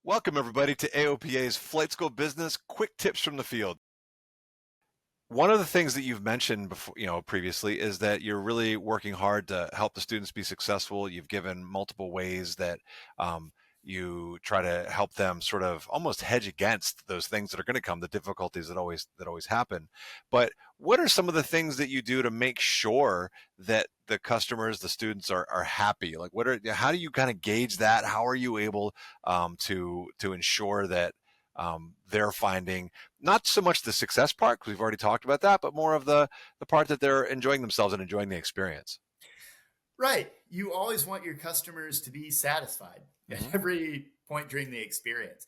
Welcome, everybody, to AOPA's Flight School Business Quick Tips from the Field. One of the things that you've mentioned before, previously, is that you're really working hard to help the students be successful. You've given multiple ways that you try to help them sort of almost hedge against those things that are going to come, the difficulties that always happen. But what are some of the things that you do to make sure that the customers, the students, are happy? Like, how do you kind of gauge that? How are you able to ensure that they're finding not so much the success part, because we've already talked about that, but more of the part that they're enjoying themselves and enjoying the experience? Right. You always want your customers to be satisfied at Hmm. every point during the experience.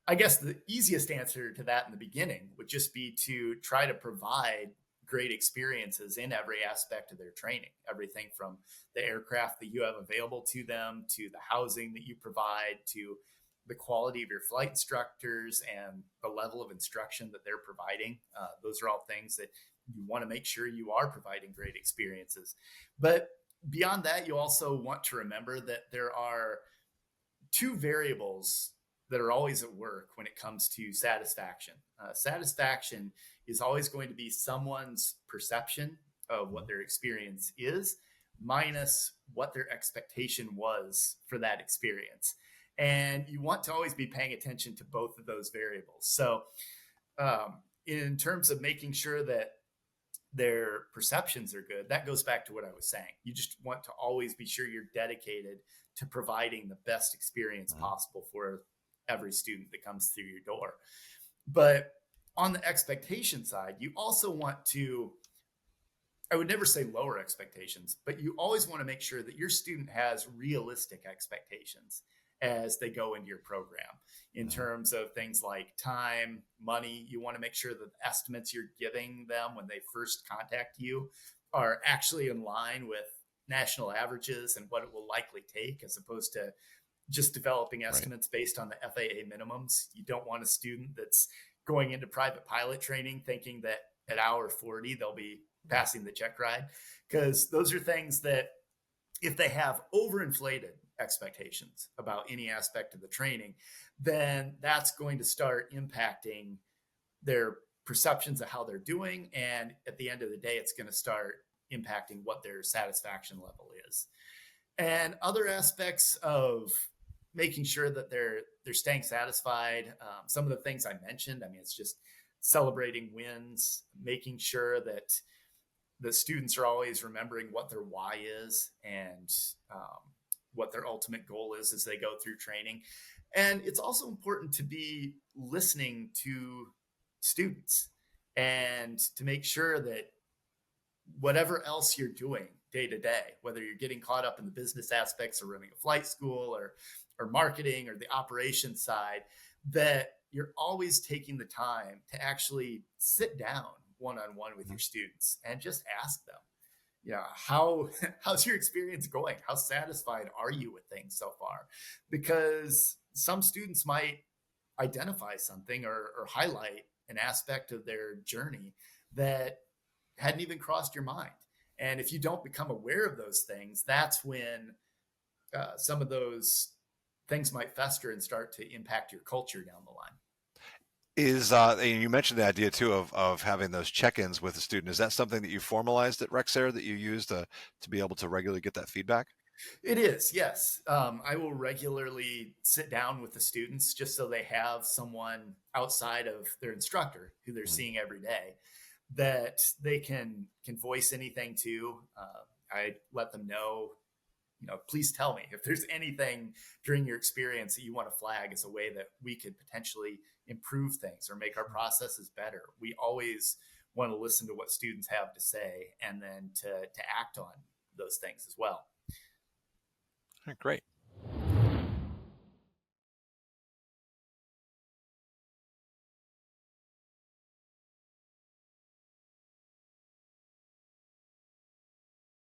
I guess the easiest answer to that in the beginning would just be to try to provide great experiences in every aspect of their training, everything from the aircraft that you have available to them, to the housing that you provide, to the quality of your flight instructors and the level of instruction that they're providing. Those are all things that you want to make sure you are providing great experiences. But beyond that, you also want to remember that there are two variables that are always at work when it comes to satisfaction. Satisfaction is always going to be someone's perception of what their experience is minus what their expectation was for that experience. And you want to always be paying attention to both of those variables. So, in terms of making sure that their perceptions are good, that goes back to what I was saying. You just want to always be sure you're dedicated to providing the best experience Hmm. possible for every student that comes through your door. But on the expectation side, you also want to, I would never say lower expectations, but you always want to make sure that your student has realistic expectations as they go into your program in Hmm. terms of things like time, money. You want to make sure that the estimates you're giving them when they first contact you are actually in line with national averages and what it will likely take, as opposed to just developing Right. estimates based on the FAA minimums. You don't want a student that's going into private pilot training thinking that at hour 40 they'll be passing the check ride, because those are things that, if they have overinflated expectations about any aspect of the training, then that's going to start impacting their perceptions of how they're doing. And at the end of the day, it's going to start impacting what their satisfaction level is. And other aspects of making sure that they're staying satisfied. Some of the things I mentioned. I mean, it's just celebrating wins, making sure that the students are always remembering what their why is and what their ultimate goal is as they go through training. And it's also important to be listening to students and to make sure that whatever else you're doing day to day, whether you're getting caught up in the business aspects of running a flight school or marketing or the operations side, that you're always taking the time to actually sit down one on one with Mhm. your students and just ask them, how how's your experience going? How satisfied are you with things so far? Because some students might identify something or highlight an aspect of their journey that hadn't even crossed your mind. And if you don't become aware of those things, that's when some of those things might fester and start to impact your culture down the line. And you mentioned the idea too of having those check-ins with the student. Is that something that you formalized at Rexair, that you use to be able to regularly get that feedback? It is, yes. I will regularly sit down with the students just so they have someone outside of their instructor who they're Mhm. seeing every day that they can voice anything to. I let them know, please tell me if there's anything during your experience that you want to flag as a way that we could potentially improve things or make our processes better. We always want to listen to what students have to say and then to act on those things as well. All right, great.